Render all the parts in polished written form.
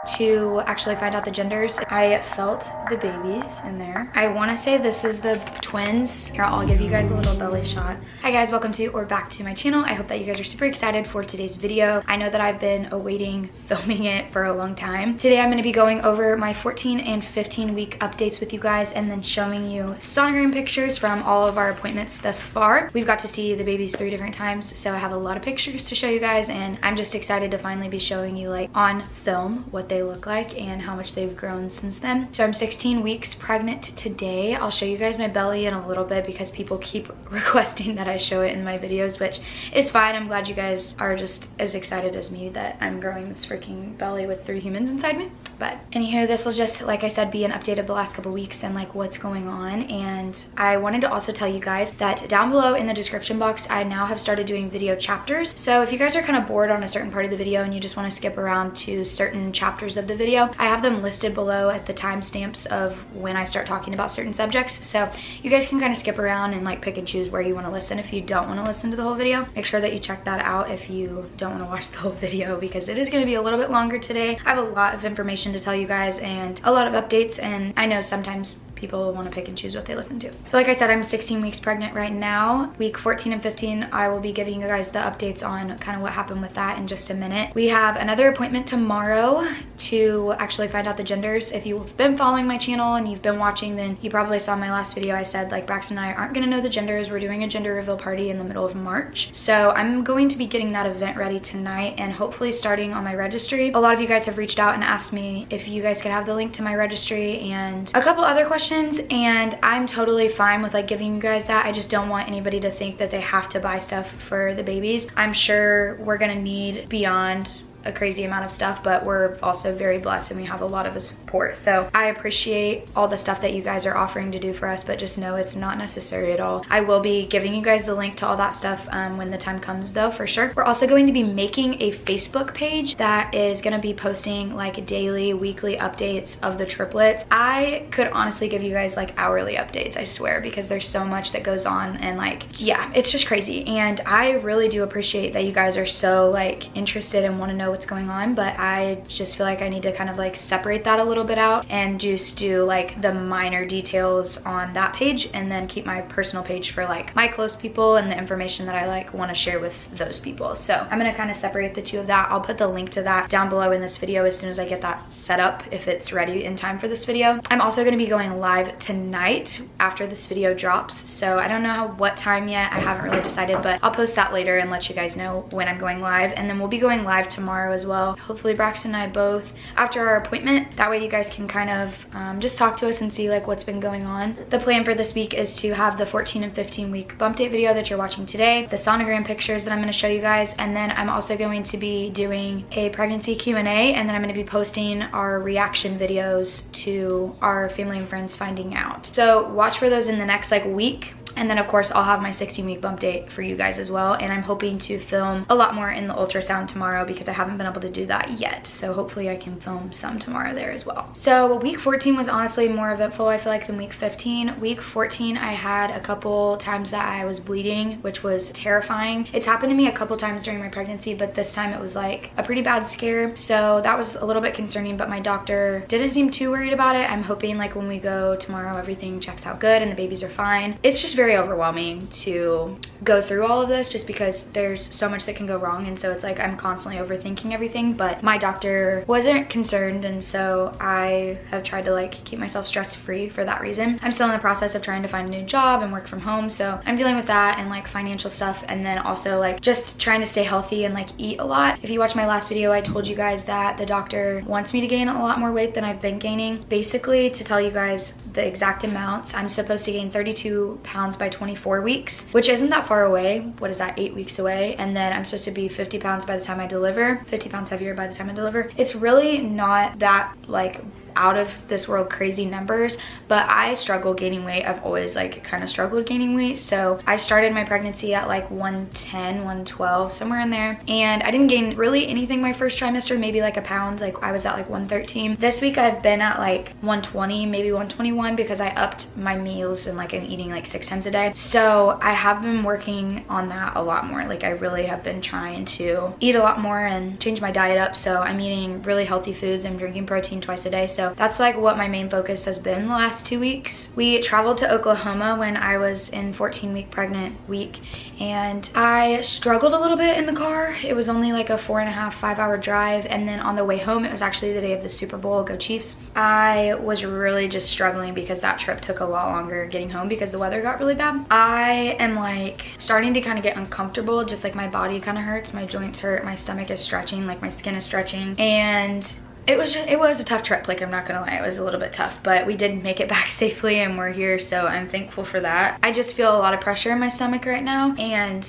to actually find out the genders. I felt the babies in there. I want to say this is the twins. Here, I'll give you guys a little belly shot. Hi guys, welcome to or back to my channel. I hope that you guys are super excited for today's video. I know that I've been awaiting filming it for a long time. Today I'm going to be going over my 14 and 15 week updates with you guys and then showing you sonogram pictures from all of our appointments thus far. We've got to see the babies 3 different times, so I have a lot of pictures to show you guys, and I'm just excited to finally be showing you like on film what they look like and how much they've grown since then. So I'm 16 weeks pregnant today. I'll show you guys my belly in a little bit because people keep requesting that I show it in my videos, which is fine. I'm glad you guys are just as excited as me that I'm growing this freaking belly with 3 humans inside me. But anywho, this will just, like I said, be an update of the last couple weeks and like what's going on. And I wanted to also tell you guys that down below in the description box, I now have started doing video chapters. So if you guys are kind of bored on a certain part of the video and you just want to skip around to certain chapters of the video, I have them listed below at the timestamps of when I start talking about certain subjects. So you guys can kind of skip around and like pick and choose where you want to listen. If you don't want to listen to the whole video, make sure that you check that out if you don't want to watch the whole video, because it is going to be a little bit longer today. I have a lot of information to tell you guys and a lot of updates, and I know sometimes people want to pick and choose what they listen to. So like I said, I'm 16 weeks pregnant right now. Week 14 and 15, I will be giving you guys the updates on kind of what happened with that in just a minute. We have another appointment tomorrow to actually find out the genders. If you've been following my channel and you've been watching, then you probably saw my last video. I said like Brax and I aren't going to know the genders. We're doing a gender reveal party in the middle of March. So I'm going to be getting that event ready tonight and hopefully starting on my registry. A lot of you guys have reached out and asked me if you guys could have the link to my registry and a couple other questions, and I'm totally fine with like giving you guys that. I just don't want anybody to think that they have to buy stuff for the babies. I'm sure we're gonna need beyond a crazy amount of stuff, but we're also very blessed and we have a lot of support. So I appreciate all the stuff that you guys are offering to do for us, but just know it's not necessary at all. I will be giving you guys the link to all that stuff when the time comes though, for sure. We're also going to be making a Facebook page that is going to be posting like daily, weekly updates of the triplets. I could honestly give you guys like hourly updates, I swear, because there's so much that goes on and like, yeah, it's just crazy. And I really do appreciate that you guys are so like interested and want to know what's going on, but I just feel like I need to kind of like separate that a little bit out and just do like the minor details on that page and then keep my personal page for like my close people and the information that I like want to share with those people. So I'm going to kind of separate the two of that. I'll put the link to that down below in this video as soon as I get that set up, if it's ready in time for this video. I'm also going to be going live tonight after this video drops, so I don't know what time yet. I haven't really decided, but I'll post that later and let you guys know when I'm going live. And then we'll be going live tomorrow as well. Hopefully Brax and I both after our appointment. That way you guys can kind of just talk to us and see like what's been going on. The plan for this week is to have the 14 and 15 week bump date video that you're watching today, the sonogram pictures that I'm going to show you guys, and then I'm also going to be doing a pregnancy Q&A, and then I'm going to be posting our reaction videos to our family and friends finding out. So watch for those in the next like week. And then of course I'll have my 16 week bump date for you guys as well, and I'm hoping to film a lot more in the ultrasound tomorrow because I haven't been able to do that yet, so hopefully I can film some tomorrow there as well. So week 14 was honestly more eventful, I feel like, than week 15. Week 14 I had a couple times that I was bleeding, which was terrifying. It's happened to me a couple times during my pregnancy, but this time it was like a pretty bad scare, so that was a little bit concerning, but my doctor didn't seem too worried about it. I'm hoping like when we go tomorrow everything checks out good and the babies are fine. It's just very overwhelming to go through all of this just because there's so much that can go wrong, and so it's like I'm constantly overthinking everything, but my doctor wasn't concerned, and so I have tried to like keep myself stress-free for that reason. I'm still in the process of trying to find a new job and work from home, so I'm dealing with that and like financial stuff, and then also like just trying to stay healthy and like eat a lot. If you watched my last video, I told you guys that the doctor wants me to gain a lot more weight than I've been gaining. Basically, to tell you guys the exact amounts, I'm supposed to gain 32 pounds by 24 weeks, which isn't that far away. What is that, 8 weeks away? And then I'm supposed to be 50 pounds by the time I deliver, 50 pounds heavier by the time I deliver. It's really not that like out of this world crazy numbers, but I struggle gaining weight. I've always like kind of struggled gaining weight. So I started my pregnancy at like 110, 112, somewhere in there. And I didn't gain really anything my first trimester, maybe like a pound. Like I was at like 113. This week I've been at like 120, maybe 121 because I upped my meals and like I'm eating like 6 times a day. So I have been working on that a lot more. Like I really have been trying to eat a lot more and change my diet up. So I'm eating really healthy foods. I'm drinking protein twice a day. So that's like what my main focus has been the last 2 weeks. We traveled to Oklahoma when I was in 14-week pregnant week, and I struggled a little bit in the car. It was only like a 4.5, 5-hour drive, and then on the way home, it was actually the day of the Super Bowl, go Chiefs. I was really just struggling because that trip took a lot longer getting home because the weather got really bad. I am like starting to kind of get uncomfortable, just like my body kind of hurts, my joints hurt, my stomach is stretching, like my skin is stretching, and it was a tough trip. Like I'm not gonna lie, it was a little bit tough, but we did make it back safely and we're here, so I'm thankful for that. I just feel a lot of pressure in my stomach right now, and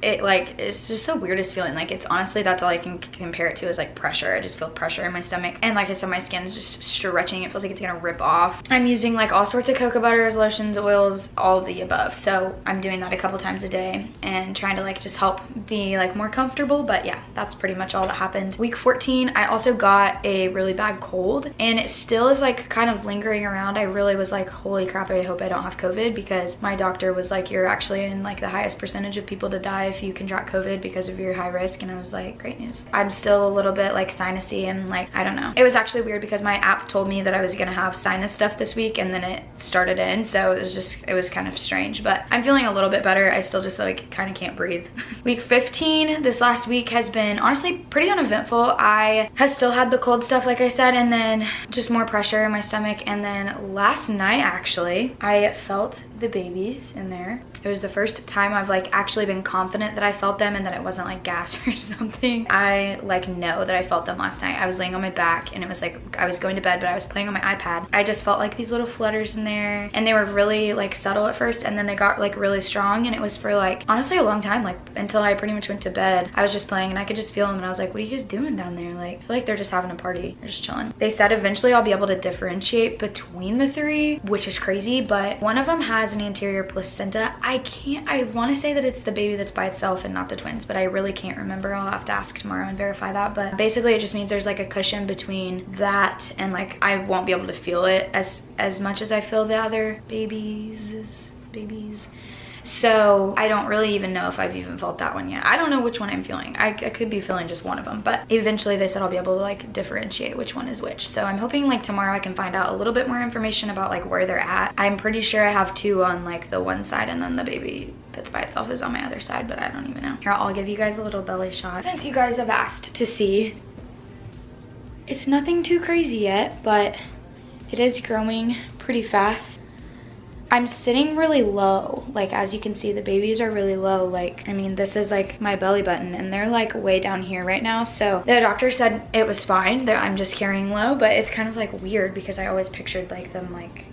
it's just the weirdest feeling. Like it's honestly, that's all I can compare it to is like pressure. I just feel pressure in my stomach, and like I said, my skin is just stretching. It feels like it's gonna rip off. I'm using like all sorts of cocoa butters, lotions, oils, all of the above. So I'm doing that a couple times a day and trying to like just help be like more comfortable. But yeah, that's pretty much all that happened. Week 14, I also got a really bad cold, and it still is like kind of lingering around. I really was like, holy crap, I hope I don't have COVID, because my doctor was like, you're actually in like the highest percentage of people to die if you contract COVID because of your high risk. And I was like, great news. I'm still a little bit like sinusy and like, I don't know. It was actually weird because my app told me that I was gonna have sinus stuff this week, and then it started in, so it was kind of strange, but I'm feeling a little bit better. I still just like kind of can't breathe. Week 15, this last week has been honestly pretty uneventful. I have still had the cold stuff, like I said, and then just more pressure in my stomach. And then last night, actually, I felt the babies in there. It was the first time I've like actually been confident that I felt them and that it wasn't like gas or something. I like know that I felt them last night. I was laying on my back and it was like I was going to bed, but I was playing on my iPad. I just felt like these little flutters in there, and they were really like subtle at first, and then they got like really strong, and it was for like honestly a long time, like until I pretty much went to bed. I was just playing and I could just feel them, and I was like, what are you guys doing down there? Like I feel like they're just having a party. They're just chilling. They said eventually I'll be able to differentiate between the three, which is crazy, but one of them has an anterior placenta. I want to say that it's the baby that's by itself and not the twins, but I really can't remember. I'll have to ask tomorrow and verify that. But basically it just means there's like a cushion between that and like I won't be able to feel it as much as I feel the other babies. So I don't really even know if I've even felt that one yet. I don't know which one I'm feeling. I could be feeling just one of them, but eventually they said I'll be able to like differentiate which one is which. So I'm hoping like tomorrow I can find out a little bit more information about like where they're at. I'm pretty sure I have two on like the one side, and then the baby that's by itself is on my other side, but I don't even know. Here, I'll give you guys a little belly shot. Since you guys have asked to see, it's nothing too crazy yet, but it is growing pretty fast. I'm sitting really low. Like, as you can see, the babies are really low. Like, I mean, this is like my belly button, and they're like way down here right now. So the doctor said it was fine, that I'm just carrying low, but it's kind of like weird because I always pictured like them like,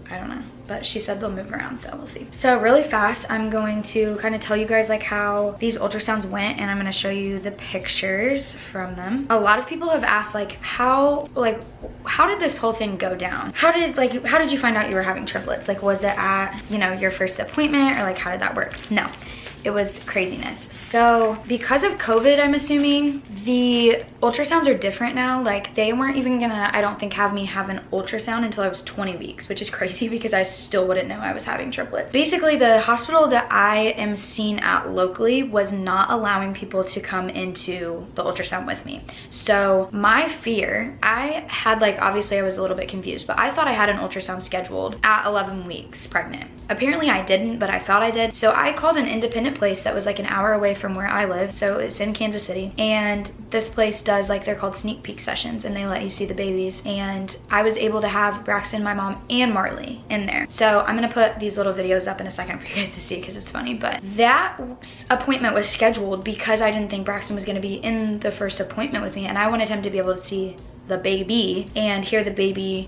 I don't know, but she said they'll move around, so we'll see. So really fast, I'm going to kind of tell you guys like how these ultrasounds went, and I'm going to show you the pictures from them. A lot of people have asked like how did this whole thing go down? How did you find out you were having triplets? Like, was it at, you know, your first appointment, or like how did that work? No. It was craziness. So because of COVID, I'm assuming the ultrasounds are different now. Like, they weren't even gonna, I don't think, have me have an ultrasound until I was 20 weeks, which is crazy because I still wouldn't know I was having triplets. Basically, the hospital that I am seen at locally was not allowing people to come into the ultrasound with me. So my fear, I had like, obviously I was a little bit confused, but I thought I had an ultrasound scheduled at 11 weeks pregnant. Apparently I didn't, but I thought I did. So I called an independent place that was like an hour away from where I live. So it's in Kansas City, and this place does like, they're called sneak peek sessions, and they let you see the babies. And I was able to have Braxton, my mom, and Marley in there. So I'm gonna put these little videos up in a second for you guys to see because it's funny. But that appointment was scheduled because I didn't think Braxton was gonna be in the first appointment with me, and I wanted him to be able to see the baby and hear the baby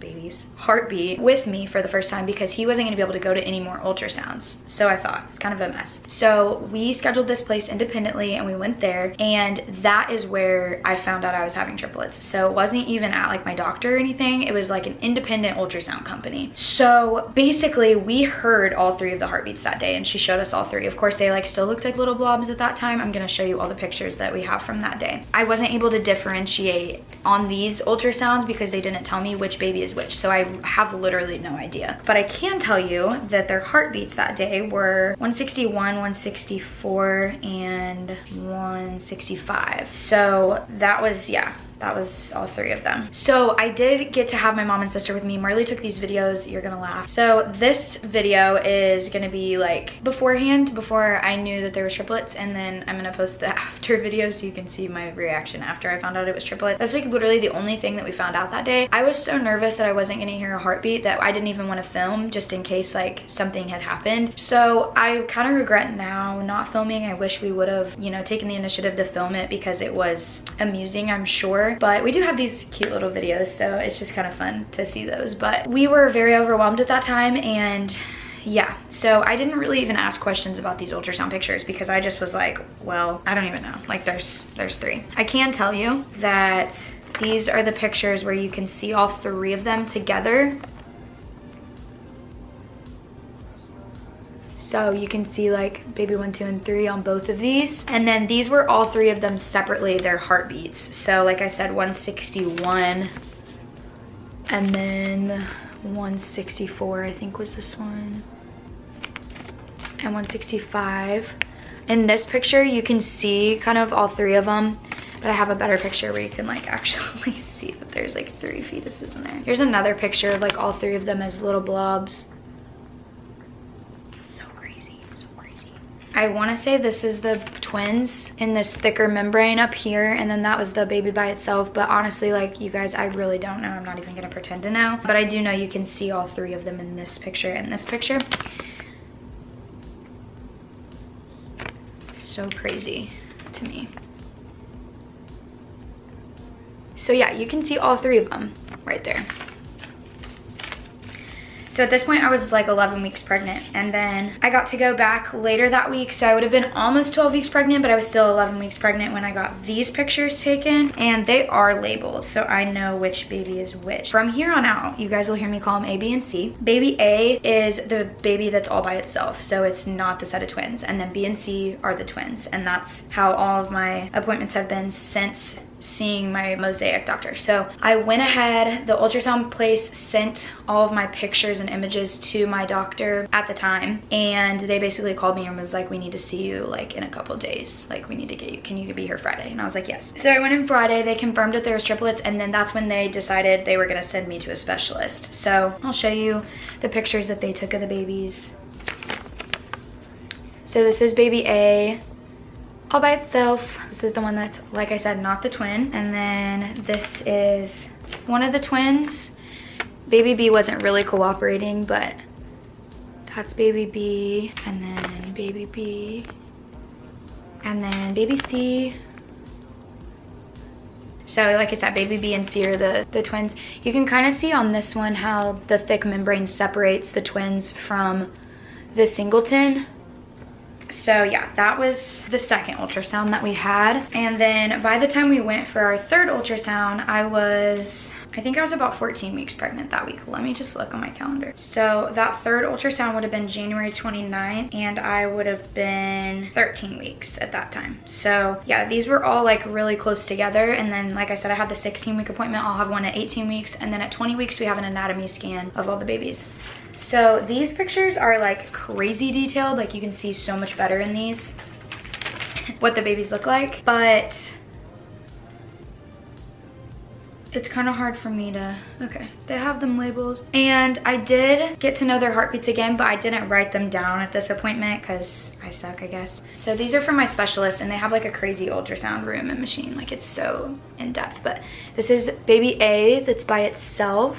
baby's heartbeat with me for the first time because he wasn't gonna be able to go to any more ultrasounds. So I thought, it's kind of a mess. So we scheduled this place independently and we went there, and that is where I found out I was having triplets. So it wasn't even at like my doctor or anything. It was like an independent ultrasound company. So basically we heard all 3 of the heartbeats that day, and she showed us all 3. Of course, they like still looked like little blobs at that time. I'm gonna show you all the pictures that we have from that day. I wasn't able to differentiate on these ultrasounds because they didn't tell me which baby is which. So I have literally no idea. But I can tell you that their heartbeats that day were 161, 164, and 165. So that was, yeah, that was all 3 of them. So I did get to have my mom and sister with me. Marley took these videos. You're gonna laugh. So this video is gonna be like beforehand, before I knew that there was triplets, and then I'm gonna post the after video so you can see my reaction after I found out it was triplets. That's like literally the only thing that we found out that day. I was so nervous that I wasn't gonna hear a heartbeat that I didn't even want to film, just in case like something had happened. So I kind of regret now not filming. I wish we would have, you know, taken the initiative to film it because it was amusing, I'm sure. But we do have these cute little videos, so it's just kind of fun to see those. But we were very overwhelmed at that time, and yeah, so I didn't really even ask questions about these ultrasound pictures because I just was like, well, I don't even know. Like there's 3. I can tell you that these are the pictures where you can see all 3 of them together. So you can see like baby 1, 2, and 3 on both of these. And then these were all 3 of them separately, their heartbeats. So like I said, 161, and then 164, I think was this one, and 165. In this picture, you can see kind of all 3 of them, but I have a better picture where you can like actually see that there's like 3 fetuses in there. Here's another picture of like all 3 of them as little blobs. I want to say this is the twins in this thicker membrane up here, and then that was the baby by itself. But honestly, like you guys, I really don't know. I'm not even gonna pretend to know, but I do know you can see all 3 of them in this picture and this picture. So crazy to me. So yeah, you can see all 3 of them right there. So at this point I was like 11 weeks pregnant, and then I got to go back later that week. So I would have been almost 12 weeks pregnant, but I was still 11 weeks pregnant when I got these pictures taken, and they are labeled. So I know which baby is which. From here on out, you guys will hear me call them A, B, and C. Baby A is the baby that's all by itself. So it's not the set of twins. And then B and C are the twins. And that's how all of my appointments have been since seeing my mosaic doctor. So I went ahead, the ultrasound place sent all of my pictures and images to my doctor at the time, and they basically called me and was like, we need to see you like in a couple days, like we need to get you, can you be here Friday? And I was like, yes. So I went in Friday, they confirmed that there was triplets, and then that's when they decided they were gonna send me to a specialist. So I'll show you the pictures that they took of the babies. So this is baby A all by itself. This is the one that's, like I said, not the twin. And then this is one of the twins. Baby B wasn't really cooperating, but that's baby B, and then baby B, and then baby C. So like I said, baby B and C are the twins. You can kind of see on this one how the thick membrane separates the twins from the singleton. So yeah, that was the second ultrasound that we had. And then by the time we went for our 3rd ultrasound, I think I was about 14 weeks pregnant that week. Let me just look on my calendar. So that 3rd ultrasound would have been January 29th, and I would have been 13 weeks at that time. So yeah, these were all like really close together. And then like I said, I had the 16-week appointment. I'll have one at 18 weeks. And then at 20 weeks, we have an anatomy scan of all the babies. So these pictures are like crazy detailed. Like you can see so much better in these what the babies look like, but it's kind of hard for me to, okay, they have them labeled. And I did get to know their heartbeats again, but I didn't write them down at this appointment because I suck, I guess. So these are from my specialist, and they have like a crazy ultrasound room and machine. Like it's so in depth. But this is baby A that's by itself.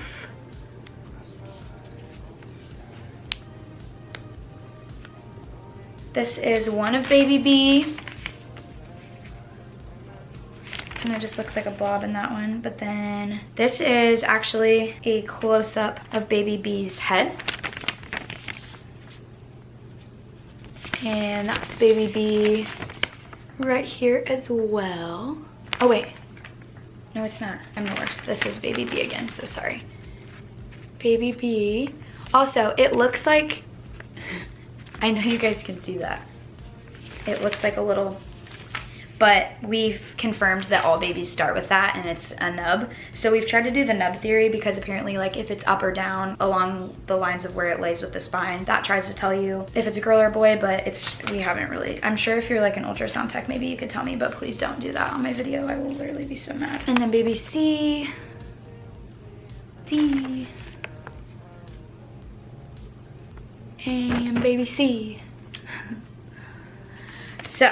This is one of baby B. kind of just looks like a blob in that one. But then this is actually a close-up of baby B's head. And that's baby B right here as well. Oh wait, no it's not, I'm the worst. This is baby B again, so sorry. Baby B. Also, it looks like, I know you guys can see that. It looks like a little, but we've confirmed that all babies start with that and it's a nub. So we've tried to do the nub theory because apparently like if it's up or down along the lines of where it lays with the spine, that tries to tell you if it's a girl or boy, but we haven't really. I'm sure if you're like an ultrasound tech, maybe you could tell me, but please don't do that on my video. I will literally be so mad. And then baby C. And baby C. So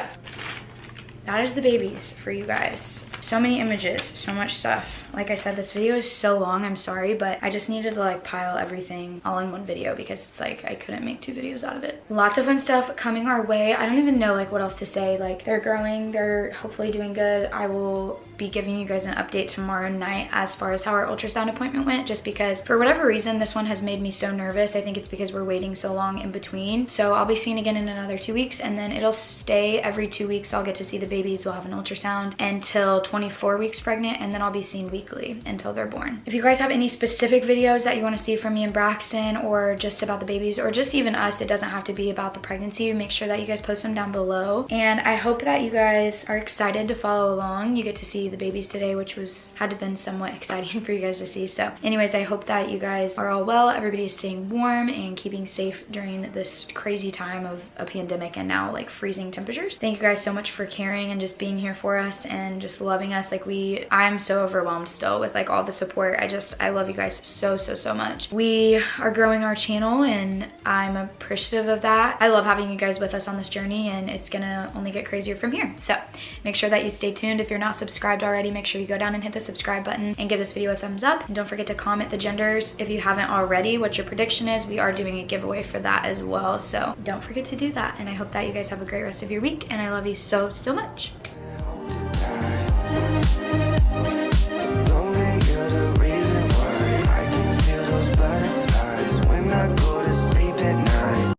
that is the babies for you guys. So many images, so much stuff. Like I said, this video is so long, I'm sorry, but I just needed to like pile everything all in one video because it's like I couldn't make 2 videos out of it. Lots of fun stuff coming our way. I don't even know like what else to say. Like they're growing, they're hopefully doing good. I will be giving you guys an update tomorrow night as far as how our ultrasound appointment went, just because for whatever reason this one has made me so nervous. I think it's because we're waiting so long in between. So I'll be seen again in another 2 weeks, and then it'll stay every 2 weeks. I'll get to see the babies. We'll have an ultrasound until 24 weeks pregnant, and then I'll be seen weekly until they're born. If you guys have any specific videos that you want to see from me and Braxton, or just about the babies, or just even us, it doesn't have to be about the pregnancy, make sure that you guys post them down below. And I hope that you guys are excited to follow along. You get to see the babies today, which had to been somewhat exciting for you guys to see. So anyways, I hope that you guys are all well, everybody is staying warm and keeping safe during this crazy time of a pandemic and now like freezing temperatures. Thank you guys so much for caring and just being here for us and just loving us. Like I'm so overwhelmed still with like all the support. I love you guys so much. We are growing our channel and I'm appreciative of that. I love having you guys with us on this journey, and it's gonna only get crazier from here. So make sure that you stay tuned. If you're not subscribed already, make sure you go down and hit the subscribe button and give this video a thumbs up. And don't forget to comment the genders if you haven't already, what your prediction is. We are doing a giveaway for that as well, so don't forget to do that. And I hope that you guys have a great rest of your week, and I love you so much.